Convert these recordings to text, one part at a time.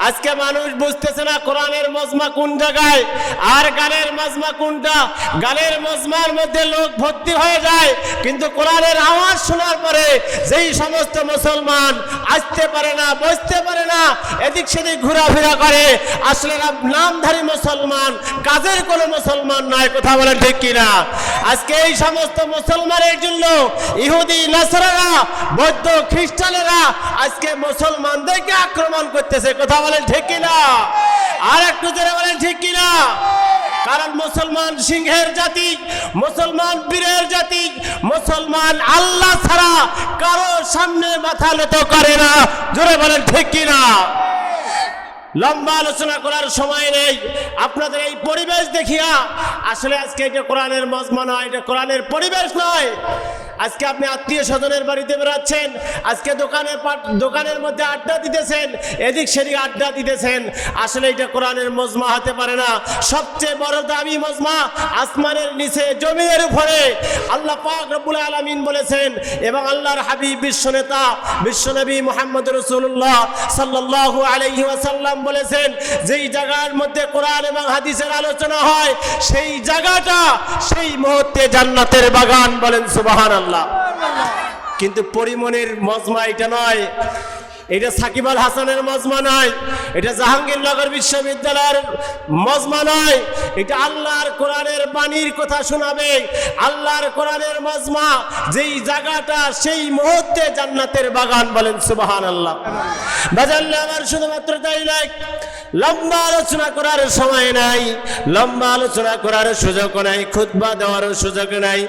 আজকে মানুষ বুঝতেছে না কোরআনের মজমা কোন জায়গায় আর গানের মজমা কোনটা। গানের মজমার মধ্যে লোক ভর্তি হয়ে যায়, কিন্তু কোরআনের আওয়াজ শোনার পরে যেই সমস্ত মুসলমান আসতে পারে না, বসতে পারে না, এদিক সেদিক ঘোরাফেরা করে, আসলে নামধারী মুসলমান, কাজের কোনো মুসলমান নয়। কথা বলেন ঠিক কিনা? আজকে এই সমস্ত মুসলমানের জন্য ইহুদি নাসারারা, বৌদ্ধ খ্রিস্টানেরা আজকে মুসলমানদেরকে আক্রমণ করতেছে। কথা বলেন ঠিক কিনা? আর একটু জোরে বলেন ঠিক কিনা? কারণ মুসলমান সিংহের জাতি, মুসলমান বীরের জাতি, মুসলমান আল্লাহ ছাড়া কারো সামনে মাথা নত করে না। জোরে বলেন ঠিক কিনা? লম্বা আলোচনা করার সময় নেই। আপনাদের এই পরিবেশ দেখিয়া আসলে আজকে এটা কোরআনের মজমা নয়, এটা কোরআনের পরিবেশ নয়। আজকে আপনি আত্মীয় স্বজনের বাড়িতে বেড়াচ্ছেন, আজকে দোকানের মধ্যে আড্ডা দিতেছেন, এদিক সেদিক আড্ডা দিতেছেন, আসলে এটা কোরআনের মজমা হতে পারে না। সবচেয়ে বড় দামি মজমা আসমানের নিচে জমিনের উপরে আল্লাহ পাক রব্বুল আলামিন বলেছেন, এবং আল্লাহর হাবিব বিশ্বনেতা বিশ্বনবী মুহাম্মদ রাসূলুল্লাহ সাল্লাল্লাহু আলাইহি ওয়াসাল্লাম বলেছেন, যেই জায়গার মধ্যে কোরআন এবং হাদিসের আলোচনা হয় সেই জায়গাটা সেই মুহূর্তে জান্নাতের বাগান। বলেন সুবহানাল্লাহ। কিন্তু পরিমনির মজমা এটা নয়, এটা সাকিব আল হাসানের মজমা নয়, এটা জাহাঙ্গীরনগর বিশ্ববিদ্যালয়ের মজমা নয়, এটা আল্লাহর কোরআনের বাণীর কথা শোনাবে, আল্লাহর কোরআনের মজমা, যেই জায়গাটা সেই মুহূর্তে জান্নাতের বাগান। বলেন সুবহানাল্লাহ। বাজাল্লা আমার শুধুমাত্র তাই নয়, লম্বা আলোচনা করার সময় নাই, লম্বা আলোচনা করার সুযোগ নাই, খুতবা দেওয়ার সুযোগ নাই।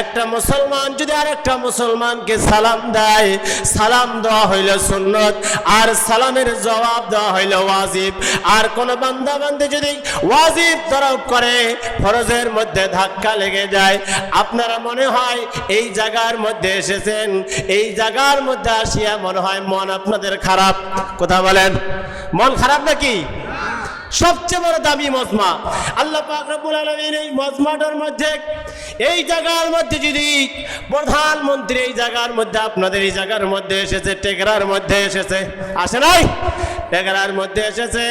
একটা মুসলমান যদি আর একটা মুসলমানকে সালাম দেয়, সালাম দেওয়া হইল সুন্নত, আর সালামের জবাব দেওয়া হইল ওয়াজিব। আর কোন বান্দা বান্দী যদি ওয়াজিব তরফ করে, ফরজের মধ্যে ধাক্কা লেগে যায়, আপনারা মনে হয় এই জায়গার মধ্যে এসেছেন, এই জায়গার মধ্যে আসিয়া মনে হয় মন আপনাদের খারাপ। কথা বলেন, মন খারাপ নাকি? সবচেয়ে বড় দামি মজমা আল্লাহ পাক রব্বুল আলামিন এই মজমাটার মধ্যে, এই জায়গার মধ্যে যদি প্রধানমন্ত্রী এই জায়গার মধ্যে, আপনাদের এই জায়গার মধ্যে এসেছে, টেকরার মধ্যে এসেছে, আসে নাই? টেকরার মধ্যে এসেছে,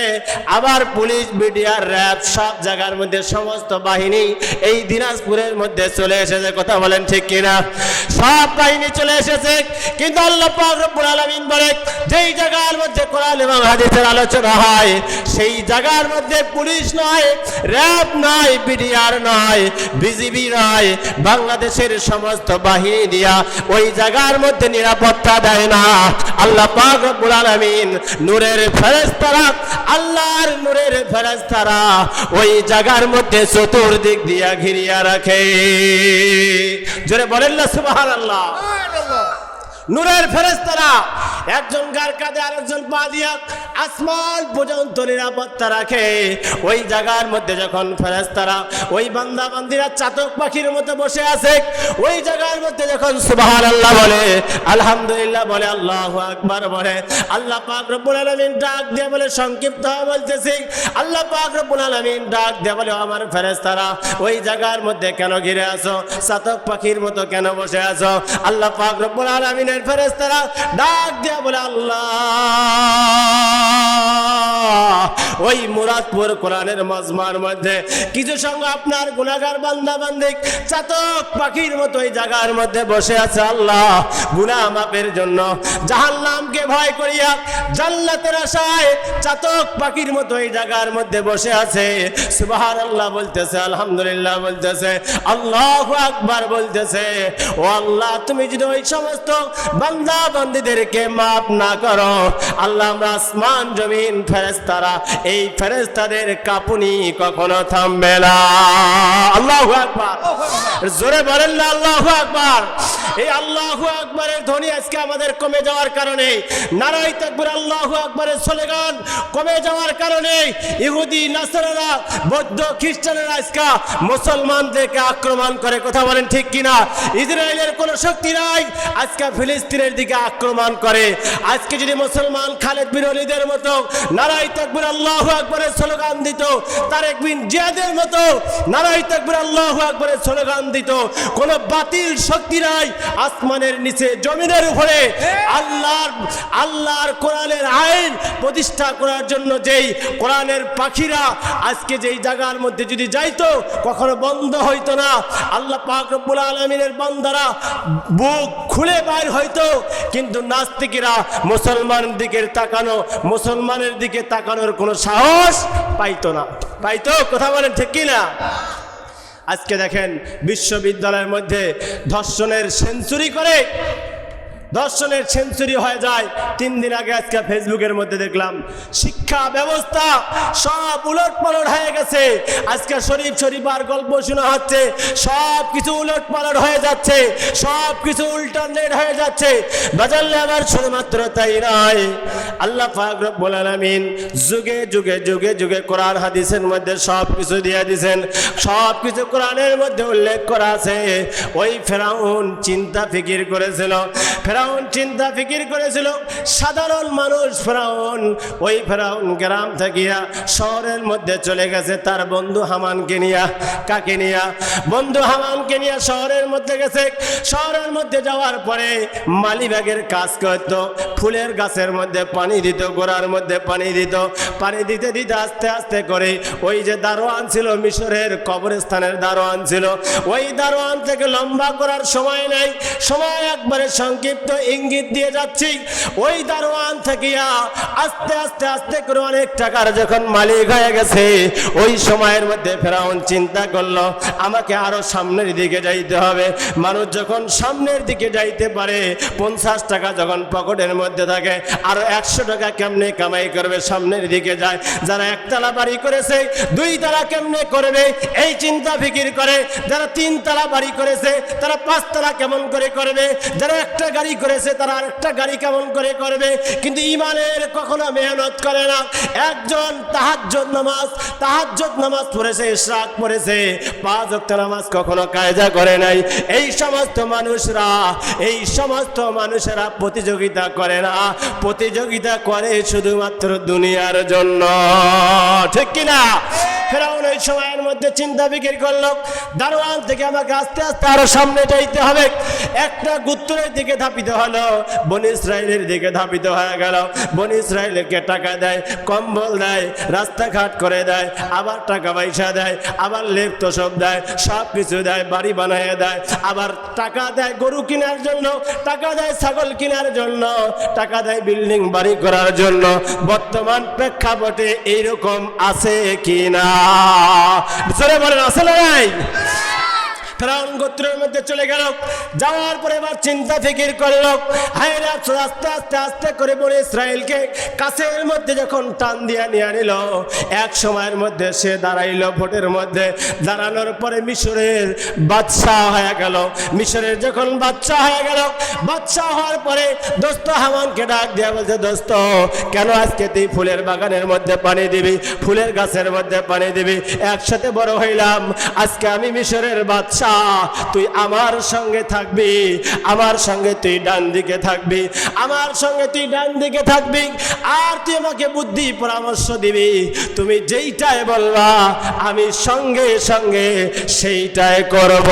আবার পুলিশ, বিডিআর, র্যাব সব জায়গার মধ্যে সমস্ত বাহিনী এই দিনাজপুরের মধ্যে চলে এসেছে। কথা বলেন ঠিক কিনা? সব বাহিনী চলে এসেছে, কিন্তু আল্লাহ পাক রব্বুল আলামিন বলে, যেই জায়গার মধ্যে কোরআন এবং হাদিসের আলোচনা হয় সেই জায়গার মধ্যে পুলিশ নয়, র্যাব নয়, বিডিআর নয়, বিজিবি নয়, বাংলাদেশের সমস্ত বাহিনী দিয়া ওই জায়গার মধ্যে নিরাপত্তা দেয় না। আল্লাহ পাক রব্বুল আলামিন নূরের ফেরেশতারা, আল্লাহর নূরের ফেরেশতারা ওই জায়গার মধ্যে চতুর্দিক দিয়া ঘিরিয়া রাখে। জোরে বলেন না সুবহানাল্লাহ। নূরের ফেরেশতারা একজন গার কাঁধে আরেকজন পা দিয়া আসমান পর্যন্ত নিরাপত্তা রাখে। ওই জায়গার মধ্যে যখন ফেরেশতারা, ওই বান্দা বান্দিরা চাতক পাখির মতো বসে আছে, ওই জায়গার মধ্যে যখন সুবহানাল্লাহ বলে, আলহামদুলিল্লাহ বলে, আল্লাহু আকবার বলে, আল্লাহ পাক রব্বুল আলামিন ডাক দিয়ে বলে, সংক্ষিপ্ত বলতেছি, আল্লাহ পাক রব্বুল আলামিন ডাক দিয়ে বলে, আমার ফেরেশতারা ওই জায়গার মধ্যে কেন ঘিরে আছো? চাতক পাখির মতো কেন বসে আছো? আল্লাহ পাক রব্বুল আলামিনের ফেরেশতারা ডাক দিয়ে বলে, আল্লাহ ওই মুরাদপুর কোরআনের মজমার মধ্যে কিছু সঙ্গে আপনার গুনাহগার বান্দা বান্দি চাতক পাখির মতো এই জায়গার মধ্যে বসে আছে। আল্লাহ গুনাহ মাফের জন্য, জাহান্নামকে ভয় করিয়া জান্নাতের আশায় চাতক পাখির মতো এই জায়গার মধ্যে বসে আছে। সুবহানাল্লাহ বলতেছে, আলহামদুলিল্লাহ বলতেছে, আল্লাহু আকবার বলতেছে। ও আল্লাহ, তুমি যদি ওই সমস্ত বান্দা বান্দীদেরকে মাফ না করো, আল্লাহ আমরা আসমান জমিন ফেরেশতারা, এই ফেরেশতাদের কাঁপুনি কখনো থামবে না। আল্লাহু আকবার। জোরে বলেন না আল্লাহু আকবার। এই আল্লাহু আকবারের ধ্বনি আজকে আমাদের কমে যাওয়ার কারণে, নারায়ে তাকবীর আল্লাহু আকবারের স্লোগান কমে যাওয়ার কারণে ইহুদি নাসারারা, বৌদ্ধ খ্রিস্টানেরা আজকে মুসলমানদেরকে আক্রমণ করে। কথা বলেন ঠিক কিনা? ইসরায়েলের কোনো শক্তি নাই, আজকে ফিলিস্তিনের দিকে আক্রমণ করে। আজকে যদি মুসলমান খালেদ বিন ওলীদের মতো নারায়ে তাকবীর আল্লাহু আল্লাহু আকবারের স্লোগান দিত, তারেক বিন জিয়াদের মতো নারায়ে তাকবীর আল্লাহু আকবারের স্লোগান দিত। কোন বাতিল শক্তি নাই আসমানের নিচে জমিনের উপরে আল্লাহর কোরআনের আইন প্রতিষ্ঠা করার জন্য যেই কোরআনের পাখিরা আজকে যেই জায়গার মধ্যে যদি যাইতো কখনো বন্ধ হইতো না। আল্লাহ পাক রব্বুল আলামিনের বান্দারা বুক খুলে বাইর হইতো, কিন্তু নাস্তিকেরা মুসলমানের দিকে তাকানোর কোনো সাহস পাইতো না। পাইতো? কথা বলেন ঠিক কি না? আজকে দেখেন বিশ্ববিদ্যালয়ের মধ্যে ধর্ষণের সেঞ্চুরি হয়ে যায়। 3 দিন আগে আজকে ফেসবুকের মধ্যে দেখলাম শিক্ষা ব্যবস্থা সব উলটপালট হয়ে গেছে। আজকে শরীফ আর গল্প শোনা হচ্ছে, সব কিছু উলটপালট হয়ে যাচ্ছে, সব কিছু উল্টারনেট হয়ে যাচ্ছে। বাজারলে আবার শুধুমাত্র তাই নয়, আল্লাহ পাক রব্বুল আলামিন যুগে যুগে কোরআন হাদিসের মধ্যে সব কিছু দিয়ে দিয়েছেন। সব কিছু কোরআনের মধ্যে উল্লেখ করা আছে। ওই ফেরাউন চিন্তা ফিকির করেছিল, সাধারণ মানুষ ওই ফেরাউন গ্রাম থাকিয়া শহরের মধ্যে চলে গেছে তার বন্ধু হামানকে নিয়া। কাকে নিয়া? বন্ধু হামানকে নিয়ে শহরের মধ্যে গেছে। শহরের মধ্যে যাওয়ার পরে মালিবাগের কাজ করত, ফুলের গাছের মধ্যে পানি দিত, গোড়ার মধ্যে পানি দিত। পানি দিতে দিতে আস্তে আস্তে করে ওই যে দারোয়ান ছিল, মিশরের কবরস্থানের দারোয়ান ছিল, ওই দারোয়ান থেকে লম্বা করার সময় নাই, সময় একবারে সংক্ষিপ্ত ইঙ্গিত দিয়ে যাচ্ছি। ওই দারোয়ান থেকে আস্তে করে অনেক টাকার যখন মালিক হয়ে গেছে, ওই সময়ের মধ্যে ফেরাউন চিন্তা করলো আমাকে আরো সামনের দিকে যাইতে হবে। মানুষ যখন সামনের দিকে যাইতে পারে, 50 টাকা যখন পকেটের মধ্যে থাকে, আরো 100 টাকা কেমনে কামাই করবে, সামনের দিকে যায়। যারা 1 তলা বাড়ি করেছে 2 তলা কেমনে করবে এই চিন্তা ফিকির করে। যারা 3 তলা বাড়ি করেছে তারা 5 তলা কেমন করে করবে। যারা একটা গাড়ি করেছে তারা আরেকটা গাড়ি কেমন করে করবে। কিন্তু ইমানের কখনো মেহনত করে না। একজন তাহাজ্জুদ নামাজ পড়েছে, ইশরাক পড়েছে, 5 ওয়াক্ত নামাজ কখনো কায়দা করে নাই। এই সমস্ত মানুষেরা প্রতিযোগিতা করে না, প্রতিযোগিতা করে শুধুমাত্র দুনিয়ার জন্য। ঠিক কিনা? ফেরাউন ওই সময়ের মধ্যে চিন্তা ফিকির করলো দারোয়ান থেকে আমাকে আস্তে আস্তে আরো সামনে যাইতে হবে। একটা গোত্রের দিকে ধাপিত হলো, বনি ইসরাইলের দিকে ধাপিত হয়ে গেল। বনি ইসরাইলকে টাকা দেয়, কম্বল দেয়, রাস্তাঘাট করে দেয়, আবার টাকা পয়সা দেয়, আবার লেপ তোষক দেয়, সব কিছু দেয়, বাড়ি বানিয়ে দেয়, আবার টাকা দেয় গরু কেনার জন্য, টাকা দেয় ছাগল কেনার জন্য, টাকা দেয় বিল্ডিং বাড়ি করার জন্য। বর্তমান প্রেক্ষাপটে এইরকম আছে কি না? জোরে বলেন, আছে না নাই? ফেরাউন গোত্রের মধ্যে চলে গেল। যাওয়ার পরে এবার চিন্তা ফিকির করলো, হায়রা আস্তে করে বলে ইসরায়েলকে কাছের মধ্যে যখন টান দিয়া নিয়ে নিল, এক সময়ের মধ্যে সে দাঁড়াইলো ভোটের মধ্যে। দাঁড়ানোর পরে মিশরের বাদশাহ হয়ে গেল। মিশরের যখন বাদশাহ হয়ে গেল, বাদশাহ হওয়ার পরে দোস্ত হামানকে ডাক দিয়া বলছে, দোস্ত কেন আজকে তুই ফুলের বাগানের মধ্যে পানি দিবি, ফুলের গাছের মধ্যে পানি দিবি? একসাথে বড় হইলাম, আজকে আমি মিশরের বাদশাহ, তুই আমার সঙ্গে থাকবি, আমার সঙ্গে তুই ডান দিকে থাকবি, আমার সঙ্গে তুই ডান দিকে থাকবি, আর তুই আমাকে বুদ্ধি পরামর্শ দিবি। তুমি যেইটাই বলবা আমি সঙ্গে সঙ্গে সেইটাই করব,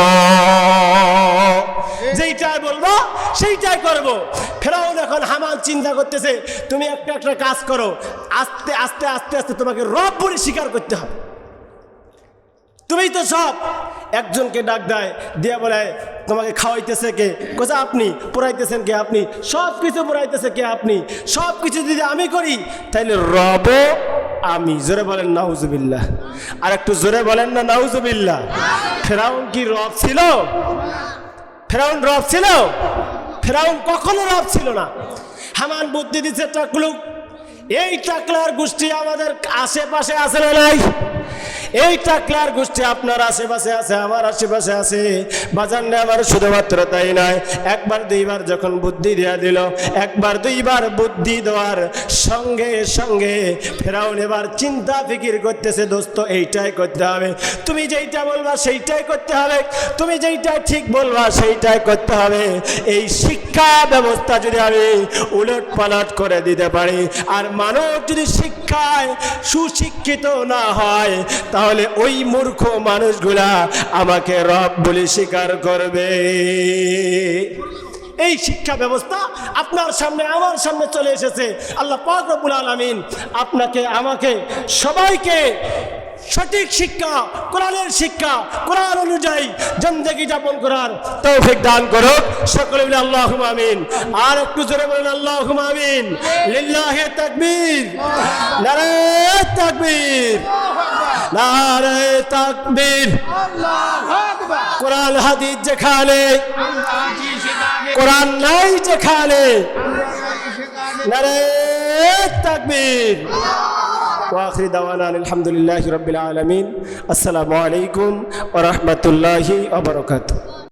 যেইটাই বলবো সেইটাই করব। ফেরাউন এখন হামান চিন্তা করতেছে, তুমি একটা কাজ করো, আস্তে আস্তে তোমাকে রব বলে স্বীকার করতে হবে। তুমি তো সব। একজনকে ডাক দেয়, দিয়ে বলে তোমাকে খাওয়াইতেছে কে? কোথা আপনি? পড়াইতেছেন কে? আপনি। সব কিছু পড়াইতেছে কে? আপনি। সব কিছু যদি আমি করি তাইলে রব আমি। জোরে বলেন নাউজুবিল্লাহ। আর একটু জোরে বলেন না নাউজুবিল্লাহ। ফেরাউন কি রব ছিল? ফেরাউন রব ছিল? ফেরাউন কখনো রব ছিল না। হামান বুদ্ধি দিচ্ছে টাকলু। এই টাকলার গোষ্ঠী আমাদের আশেপাশে আছে না নাই? এই টাকলার গোষ্ঠী আপনার আশেপাশে আছে, আমার আশেপাশে আছে। বাজানরে আমার শুধুমাত্র তাই নয়, একবার দুইবার যখন বুদ্ধি দেয়া দিল, একবার দুইবার বুদ্ধি দেওয়ার সঙ্গে সঙ্গে ফেরাউন এবার চিন্তা ফিকির করতেছে, দোস্ত এইটাই করতে হবে, তুমি যেইটা বলবা সেইটাই করতে হবে, তুমি যেইটা ঠিক বলবা সেইটাই করতে হবে। এই শিক্ষা ব্যবস্থা যদি আমি উলট পালট করে দিতে পারি, আর মানুষ যদি শিক্ষায় সুশিক্ষিত না হয়, তাহলে ওই মূর্খ মানুষগুলা আমাকে রব বলে স্বীকার করবে। এই শিক্ষা ব্যবস্থা আপনার সামনে আমার সামনে চলে এসেছে। আল্লাহ পাক রব্বুল আলামিন আপনাকে আমাকে সবাইকে সঠিক শিক্ষা, কোরআনের শিক্ষা, কোরআন অনুযায়ী জিন্দেগি যাপন করার তৌফিক দান করুক। সকলে বলে আল্লাহুম্মা আমিন। আর একটু জোরে বলেন আল্লাহুম্মা আমিন। লিল্লাহি তাকবীর, নারে তাকবীর, নারে তাকবীর। আল্লাহু আকবার। কোরআন হাদিস যেখানে, কোরআন নাই যেখানে, নারে তাকবীর। وآخر دعوانا الحمد لله رب العالمين. السلام عليكم ورحمة الله وبركاته.